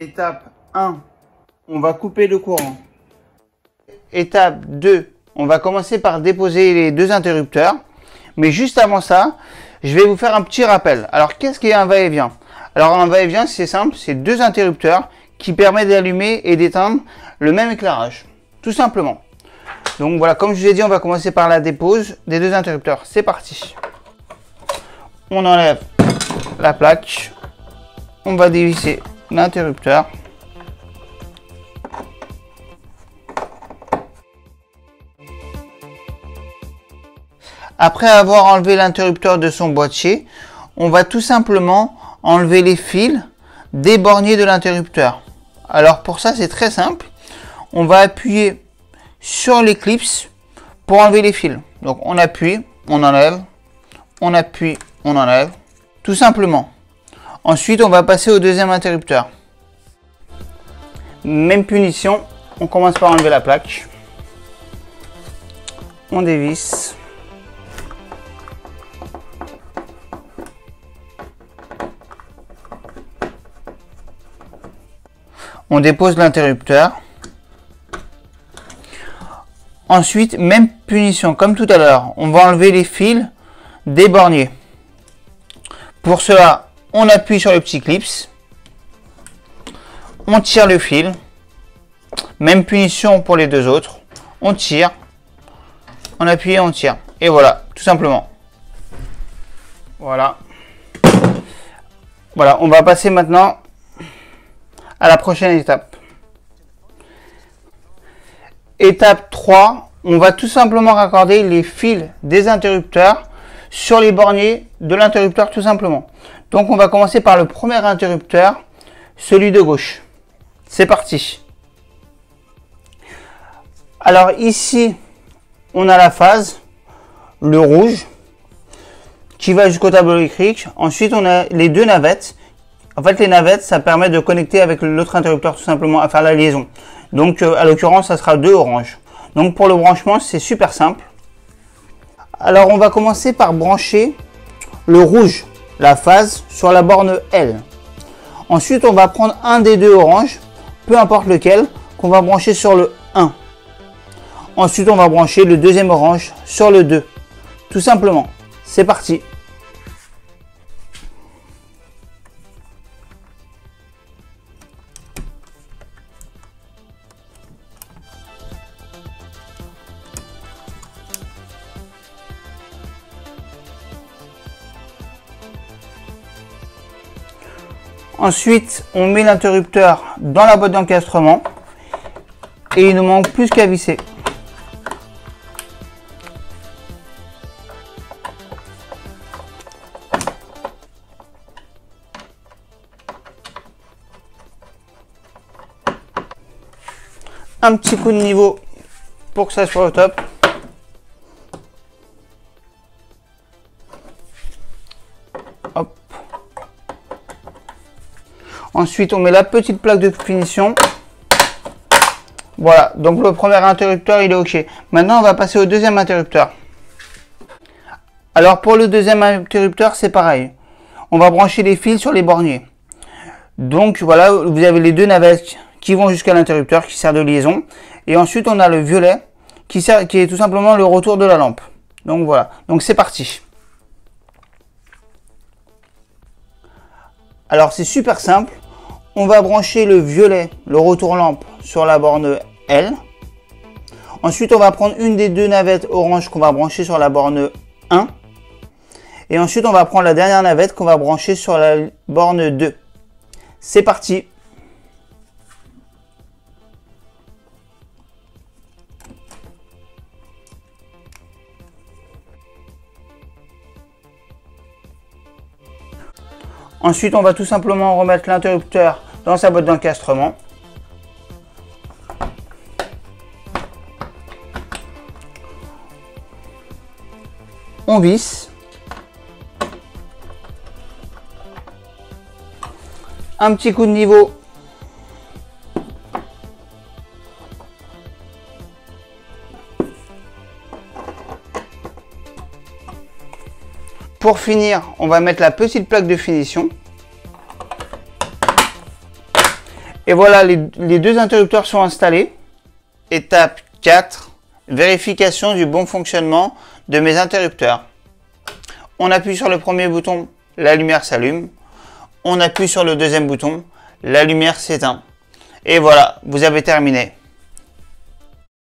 Étape 1, on va couper le courant. Étape 2, on va commencer par déposer les deux interrupteurs. Mais juste avant ça, je vais vous faire un petit rappel. Alors, qu'est-ce qu'est un va-et-vient? Alors, un va-et-vient, c'est simple, c'est deux interrupteurs qui permettent d'allumer et d'éteindre le même éclairage. Tout simplement. Donc voilà, comme je vous ai dit, on va commencer par la dépose des deux interrupteurs. C'est parti. On enlève la plaque. On va dévisser l'interrupteur. Après avoir enlevé l'interrupteur de son boîtier, on va tout simplement enlever les fils des borniers de l'interrupteur. Alors pour ça, c'est très simple. On va appuyer sur les clips pour enlever les fils. Donc on appuie, on enlève, on appuie, on enlève, tout simplement. Ensuite, on va passer au deuxième interrupteur. Même punition, on commence par enlever la plaque. On dévisse. On dépose l'interrupteur. Ensuite, même punition, comme tout à l'heure, on va enlever les fils des borniers. Pour cela, on appuie sur le petit clips. On tire le fil. Même punition pour les deux autres. On tire. On appuie et on tire. Et voilà, tout simplement. Voilà. Voilà, on va passer maintenant à la prochaine étape. Étape 3, on va tout simplement raccorder les fils des interrupteurs sur les borniers de l'interrupteur tout simplement. Donc on va commencer par le premier interrupteur, celui de gauche. C'est parti. Alors ici, on a la phase, le rouge, qui va jusqu'au tableau électrique. Ensuite, on a les deux navettes. En fait, les navettes, ça permet de connecter avec l'autre interrupteur tout simplement, à faire la liaison. Donc, à l'occurrence, ça sera deux oranges. Donc, pour le branchement, c'est super simple. Alors, on va commencer par brancher le rouge, la phase, sur la borne L. Ensuite, on va prendre un des deux oranges, peu importe lequel, qu'on va brancher sur le 1. Ensuite, on va brancher le deuxième orange sur le 2. Tout simplement. C'est parti. Ensuite, on met l'interrupteur dans la boîte d'encastrement et il ne manque plus qu'à visser. Un petit coup de niveau pour que ça soit au top. Hop. Ensuite, on met la petite plaque de finition. Voilà, donc le premier interrupteur, il est OK. Maintenant, on va passer au deuxième interrupteur. Alors, pour le deuxième interrupteur, c'est pareil. On va brancher les fils sur les borniers. Donc, voilà, vous avez les deux navettes qui vont jusqu'à l'interrupteur, qui sert de liaison. Et ensuite, on a le violet, qui est tout simplement le retour de la lampe. Donc, voilà. Donc, c'est parti. Alors, c'est super simple. On va brancher le violet, le retour lampe, sur la borne L. Ensuite, on va prendre une des deux navettes orange qu'on va brancher sur la borne 1. Et ensuite, on va prendre la dernière navette qu'on va brancher sur la borne 2. C'est parti. Ensuite, on va tout simplement remettre l'interrupteur dans sa boîte d'encastrement. On visse. Un petit coup de niveau. Pour finir, on va mettre la petite plaque de finition. Et voilà, les deux interrupteurs sont installés. Étape 4, vérification du bon fonctionnement de mes interrupteurs. On appuie sur le premier bouton, la lumière s'allume. On appuie sur le deuxième bouton, la lumière s'éteint. Et voilà, vous avez terminé.